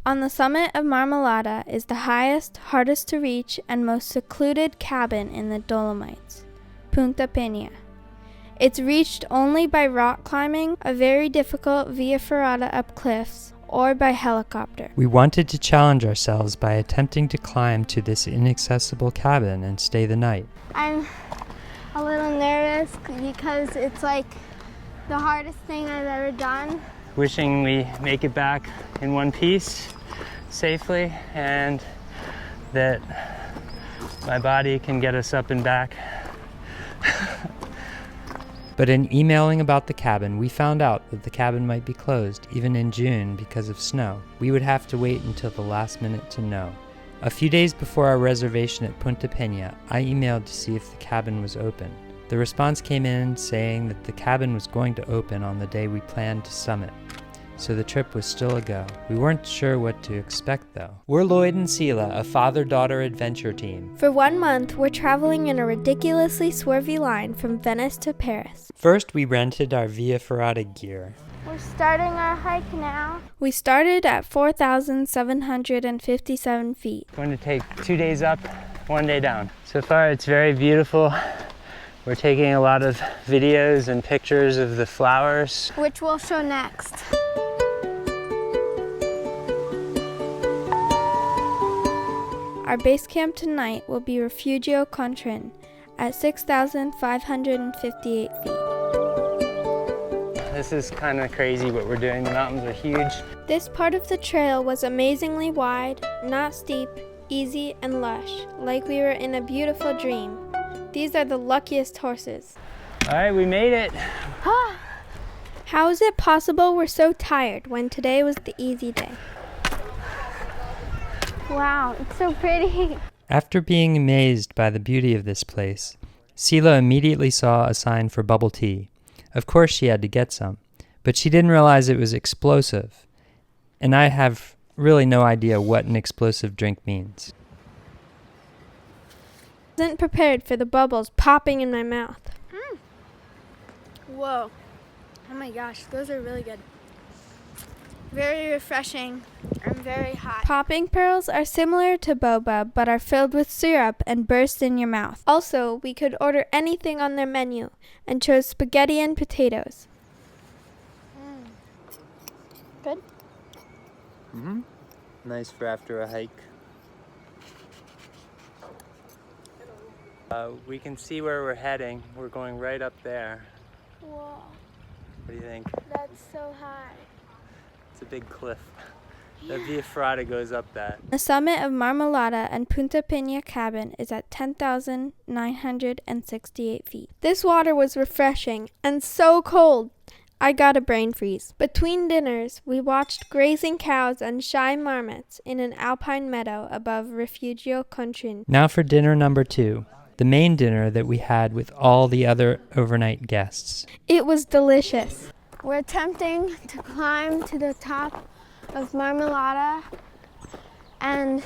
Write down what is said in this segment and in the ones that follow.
On the summit of Marmolada is the highest, hardest to reach, and most secluded cabin in the Dolomites, Punta Pena. It's reached only by rock climbing, a very difficult via Ferrata up cliffs, or by helicopter. We wanted to challenge ourselves by attempting to climb to this inaccessible cabin and stay the night. I'm a little nervous because it's like the hardest thing I've ever done. Wishing we make it back in one piece safely and that my body can get us up and back. But in emailing about the cabin, we found out that the cabin might be closed, even in June, because of snow. We would have to wait until the last minute to know. A few days before our reservation at Punta Pena, I emailed to see if the cabin was open. The response came in saying that the cabin was going to open on the day we planned to summit, so the trip was still a go. We weren't sure what to expect though. We're Lloyd and Selah, a father-daughter adventure team. For 1 month, we're traveling in a ridiculously swervy line from Venice to Paris. First, we rented our Via Ferrata gear. We're starting our hike now. We started at 4,757 feet. Going to take 2 days up, 1 day down. So far, it's very beautiful. We're taking a lot of videos and pictures of the flowers, which we'll show next. Our base camp tonight will be Refugio Contrin at 6,558 feet. This is kind of crazy what we're doing. The mountains are huge. This part of the trail was amazingly wide, not steep, easy, and lush, like we were in a beautiful dream. These are the luckiest horses. All right, we made it. How is it possible we're so tired when today was the easy day? Wow, it's so pretty. After being amazed by the beauty of this place, Selah immediately saw a sign for bubble tea. Of course she had to get some, but she didn't realize it was explosive. And I have really no idea what an explosive drink means. I wasn't prepared for the bubbles popping in my mouth. Whoa. Oh my gosh, those are really good. Very refreshing and very hot. Popping pearls are similar to boba, but are filled with syrup and burst in your mouth. Also, we could order anything on their menu and chose spaghetti and potatoes. Good? Mm-hmm. Nice for after a hike. We can see where we're heading. We're going right up there. Whoa. What do you think? That's so high. It's a big cliff. The Via Ferrata goes up that. The summit of Marmolada and Punta Pena cabin is at 10,968 feet. This water was refreshing and so cold, I got a brain freeze. Between dinners, we watched grazing cows and shy marmots in an alpine meadow above Refugio Contrin. Now for dinner number 2. The main dinner that we had with all the other overnight guests. It was delicious. We're attempting to climb to the top of Marmolada and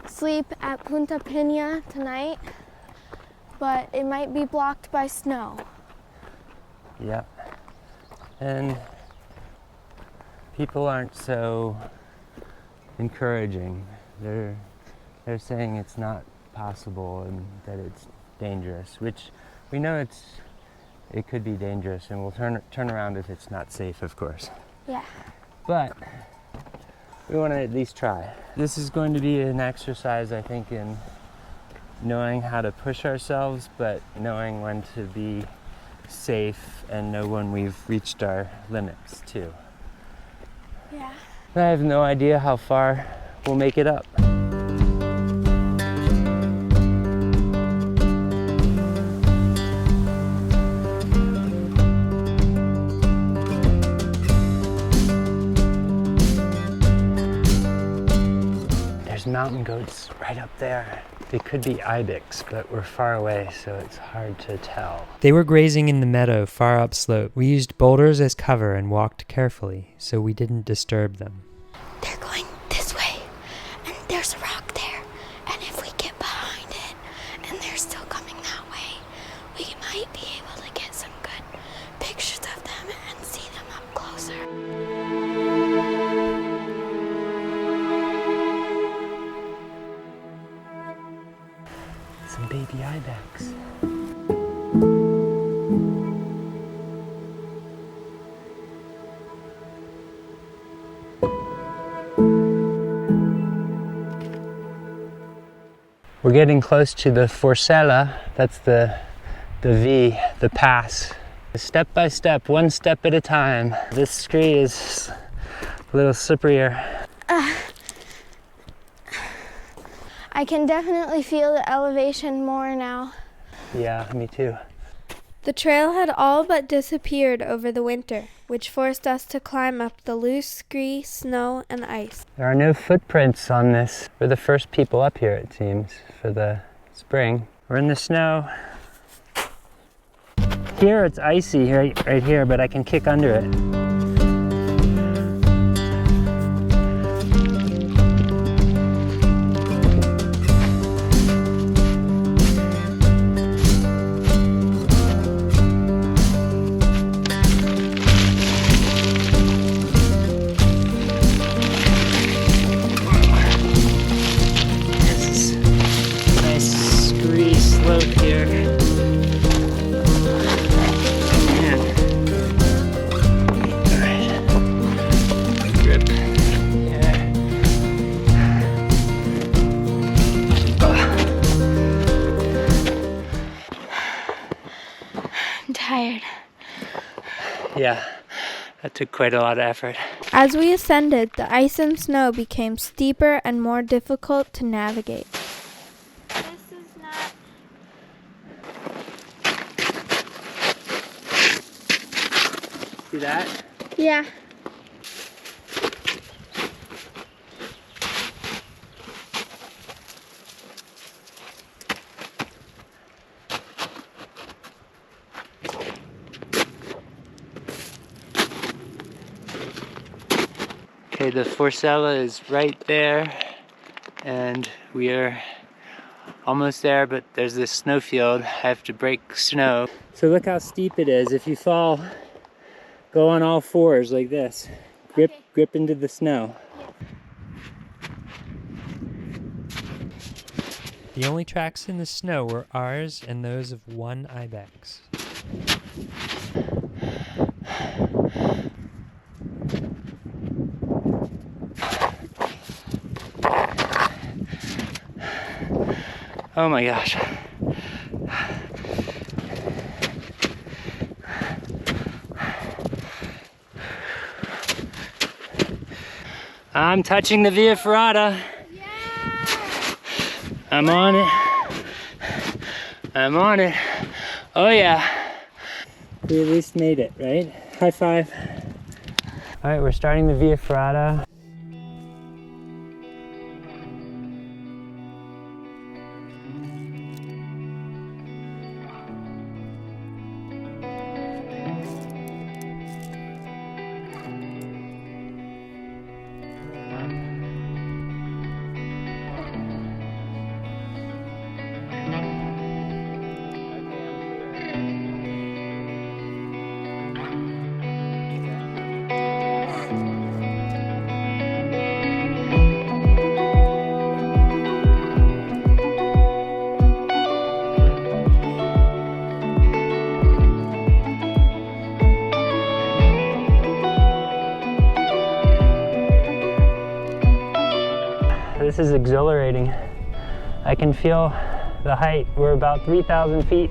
sleep at Punta Pena tonight, but it might be blocked by snow. Yep. And people aren't so encouraging. They're saying it's not possible and that it's dangerous, which we know it could be dangerous, and we'll turn around if it's not safe, of course. Yeah. But we want to at least try. This is going to be an exercise, I think, in knowing how to push ourselves, but knowing when to be safe and know when we've reached our limits too. Yeah. I have no idea how far we'll make it up. There's mountain goats right up there. They could be ibex, but we're far away, so it's hard to tell. They were grazing in the meadow far upslope. We used boulders as cover and walked carefully, so we didn't disturb them. They're going this way, and there's a rock there, and if we get behind it, and they're still coming that way, we might be able to get some good pictures of them and see them up closer. baby ibex. We're getting close to the Selah. That's the V, the pass. Step by step, one step at a time. This scree is a little slipperier. I can definitely feel the elevation more now. Yeah, me too. The trail had all but disappeared over the winter, which forced us to climb up the loose scree, snow, and ice. There are no footprints on this. We're the first people up here, it seems, for the spring. We're in the snow. Here it's icy right here, but I can kick under it. Tired. Yeah, that took quite a lot of effort. As we ascended, the ice and snow became steeper and more difficult to navigate. This is not... See that? Yeah. Okay, the Selah is right there, and we are almost there, but there's this snowfield. I have to break snow. So look how steep it is. If you fall, go on all fours like this. Grip into the snow. The only tracks in the snow were ours and those of one ibex. Oh my gosh. I'm touching the Via Ferrata. Yeah. I'm on it. I'm on it. Oh yeah. We at least made it, right? High five. All right, we're starting the Via Ferrata. This is exhilarating. I can feel the height. We're about 3,000 feet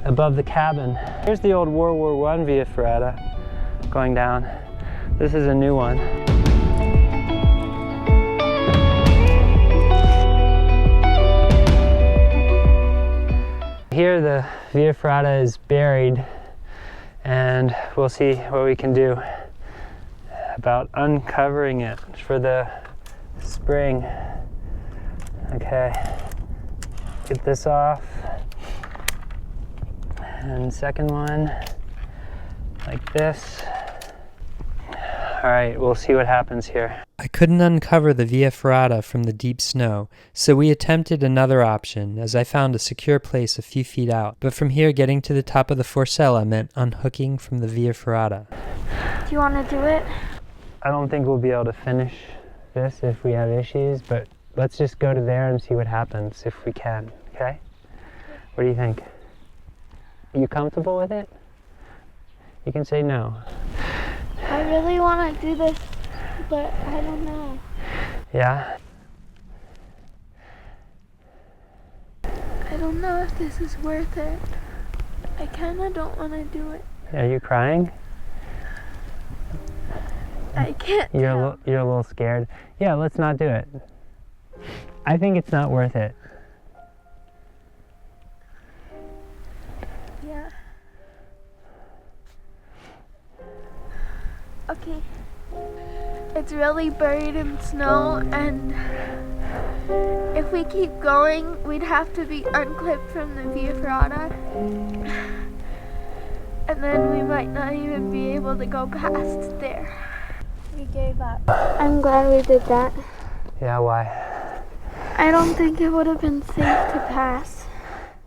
above the cabin. Here's the old World War I Via Ferrata going down. This is a new one. Here the Via Ferrata is buried, and we'll see what we can do about uncovering it for the spring. Okay, get this off, and second one like this. All right, we'll see what happens here. I couldn't uncover the Via Ferrata from the deep snow, so we attempted another option, as I found a secure place a few feet out. But from here, getting to the top of the Selah meant unhooking from the Via Ferrata. Do you want to do it? I don't think we'll be able to finish this if we have issues, but let's just go to there and see what happens if we can, Okay. What do you think? Are you comfortable with it? You can say no. I really want to do this, but I don't know. Yeah? I don't know if this is worth it. I kind of don't want to do it. Are you crying? I can't You're a little scared. Yeah, let's not do it. I think it's not worth it. Yeah. Okay. It's really buried in snow, and if we keep going, we'd have to be unclipped from the Via Ferrata. And then we might not even be able to go past there. We gave up. I'm glad we did that. Yeah, why? I don't think it would have been safe to pass.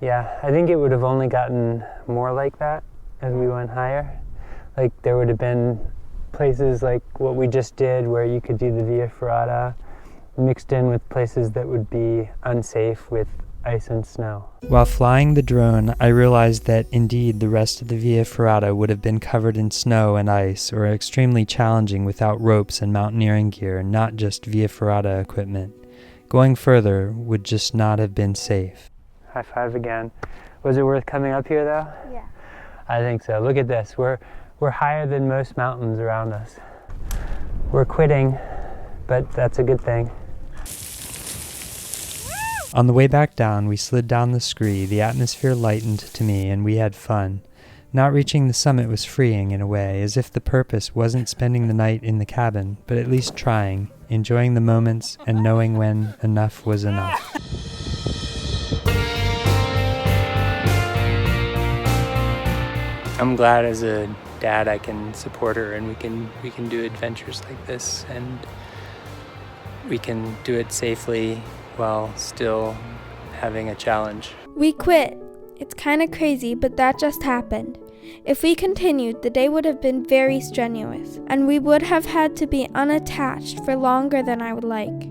Yeah, I think it would have only gotten more like that as we went higher. Like there would have been places like what we just did where you could do the Via Ferrata mixed in with places that would be unsafe with ice and snow. While flying the drone, I realized that indeed the rest of the Via Ferrata would have been covered in snow and ice or extremely challenging without ropes and mountaineering gear, not just Via Ferrata equipment. Going further would just not have been safe. High five again. Was it worth coming up here though? Yeah. I think so. Look at this. We're higher than most mountains around us. We're quitting, but that's a good thing. On the way back down, we slid down the scree. The atmosphere lightened to me, and we had fun. Not reaching the summit was freeing in a way, as if the purpose wasn't spending the night in the cabin, but at least trying, enjoying the moments, and knowing when enough was enough. I'm glad as a dad I can support her, and we can do adventures like this, and we can do it safely while still having a challenge. We quit. It's kind of crazy, but that just happened. If we continued, the day would have been very strenuous, and we would have had to be unattached for longer than I would like.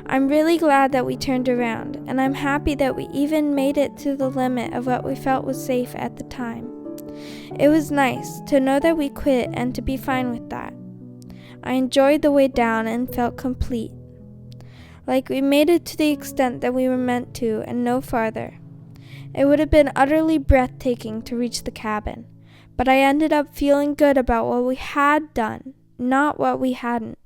I'm really glad that we turned around, and I'm happy that we even made it to the limit of what we felt was safe at the time. It was nice to know that we quit and to be fine with that. I enjoyed the way down and felt complete. Like we made it to the extent that we were meant to and no farther. It would have been utterly breathtaking to reach the cabin, but I ended up feeling good about what we had done, not what we hadn't.